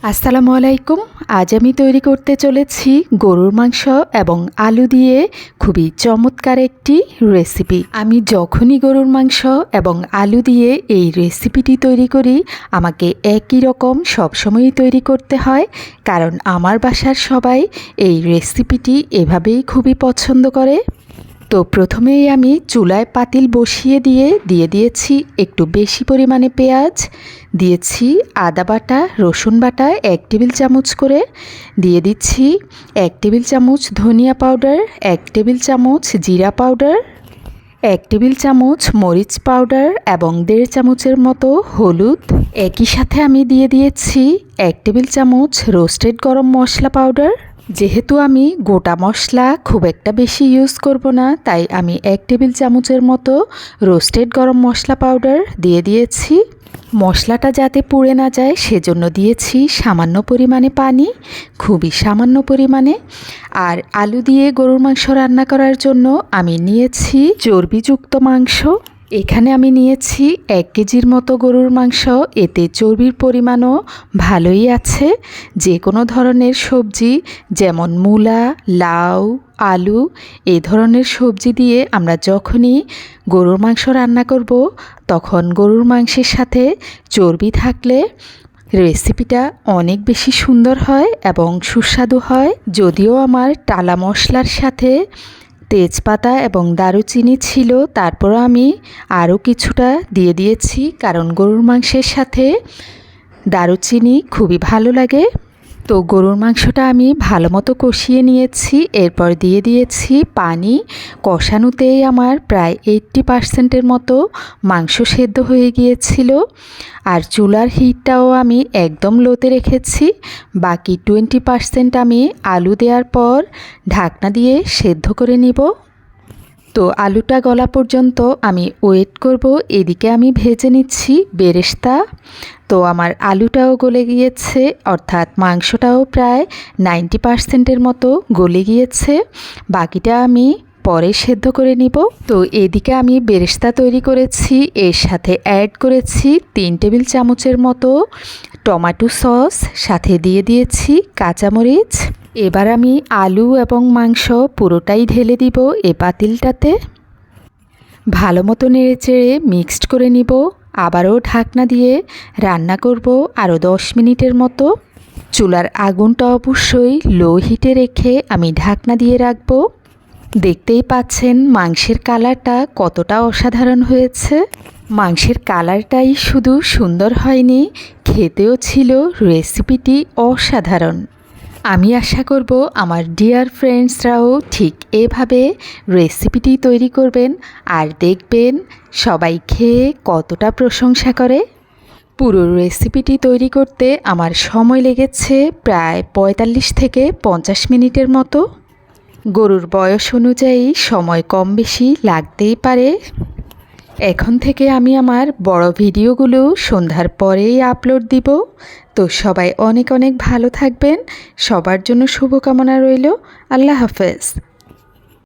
আসসালামু আলাইকুম। আজ আমি তৈরি করতে চলেছি গরুর মাংস এবং আলু দিয়ে খুবই চমৎকার একটি রেসিপি। আমি যখনই গরুর মাংস এবং আলু দিয়ে এই রেসিপিটি তৈরি করি আমাকে একই রকম সবসময়ই তৈরি করতে হয়, কারণ আমার বাসার সবাই এই রেসিপিটি এভাবেই খুবই পছন্দ করে। তো প্রথমেই আমি চুলায় পাতিল বসিয়ে দিয়ে দিয়েছি একটু বেশি পরিমাণে পেঁয়াজ, দিয়েছি আদা বাটা, রসুন বাটা 1 টেবিল চামচ করে, দিয়ে দিচ্ছি 1 টেবিল চামচ ধনিয়া পাউডার, 1 টেবিল চামচ জিরা পাউডার, 1 টেবিল চামচ মরিচ পাউডার এবং 1.5 চামচের মতো হলুদ। একই সাথে আমি দিয়ে দিয়েছি 1 টেবিল চামচ রোস্টেড গরম মশলা পাউডার। যেহেতু আমি গোটা মশলা খুব একটা বেশি ইউজ করব না, তাই আমি 1 টেবিল চামচের মতো রোস্টেড গরম মশলা পাউডার দিয়ে দিয়েছি। মশলাটা যাতে পুড়ে না যায় সেজন্য দিয়েছি সামান্য পরিমাণে পানি, খুবই সামান্য পরিমাণে। আর আলু দিয়ে গরুর মাংস রান্না করার জন্য আমি নিয়েছি চর্বিযুক্ত মাংস। এখানে আমি নিয়েছি 1 কেজির মতো গরুর মাংস। এতে চর্বির পরিমাণও ভালোই আছে। যে কোনো ধরনের সবজি যেমন মূলা, লাউ, আলু এই ধরনের সবজি দিয়ে আমরা যখনই গরুর মাংস রান্না করব তখন গরুর মাংসের সাথে চর্বি থাকলে রেসিপিটা অনেক বেশি সুন্দর হয় এবং সুস্বাদু হয়। যদিও আমার টালা মশলার সাথে তেজপাতা এবং দারুচিনি ছিল, তারপরও আমি আরও কিছুটা দিয়ে দিয়েছি, কারণ গরুর মাংসের সাথে দারুচিনি খুবই ভালো লাগে। তো গরুর মাংসটা আমি ভালো মতো কষিয়ে নিয়েছি, এরপর দিয়ে দিয়েছি পানি। কষানোতেই আমার প্রায় 80% মতো মাংস সেদ্ধ হয়ে গিয়েছিল। আর চুলার হিটটাও আমি একদম লোতে রেখেছি। বাকি 20% আমি আলু দেওয়ার পর ঢাকনা দিয়ে সেদ্ধ করে নিব। তো আলুটা গলা পর্যন্ত আমি ওয়েট করব। এদিকে আমি ভেজে নিচ্ছি বেরেস্তা। তো আমার আলুটাও গলে গিয়েছে, অর্থাৎ মাংসটাও প্রায় 90%-এর মতো গলে গিয়েছে। বাকিটা আমি পরে সেদ্ধ করে নিব। তো এদিকে আমি বেরেস্তা তৈরি করেছি, এর সাথে অ্যাড করেছি 3 টেবিল চামচের মতো টমেটো সস, সাথে দিয়ে দিয়েছি কাঁচামরিচ। এবার আমি আলু এবং মাংস পুরোটাই ঢেলে দিব এ পাতিলটাতে। ভালো মতো নেড়েচেড়ে মিক্সড করে নিব। আবারও ঢাকনা দিয়ে রান্না করব আরও 10 মিনিটের মতো। চুলার আগুনটা অবশ্যই লো হিটে রেখে আমি ঢাকনা দিয়ে রাখবো। দেখতেই পাচ্ছেন মাংসের কালারটা কতটা অসাধারণ হয়েছে। মাংসের কালারটাই শুধু সুন্দর হয়নি, খেতেও ছিল রেসিপিটি অসাধারণ। আমি আশা করব আমার ডিয়ার ফ্রেন্ডসরাও ঠিক এভাবে রেসিপিটি তৈরি করবেন আর দেখবেন সবাই খেয়ে কতটা প্রশংসা করে। পুরো রেসিপিটি তৈরি করতে আমার সময় লেগেছে প্রায় 45 থেকে 50 মিনিটের মতো। গরুর বয়স অনুযায়ী সময় কম বেশি লাগতেই পারে। এখন থেকে আমি আমার বড় ভিডিওগুলো সন্ধ্যার পরেই আপলোড দিব। তো সবাই অনেক অনেক ভালো থাকবেন। সবার জন্য শুভকামনা রইল। আল্লাহ হাফেজ।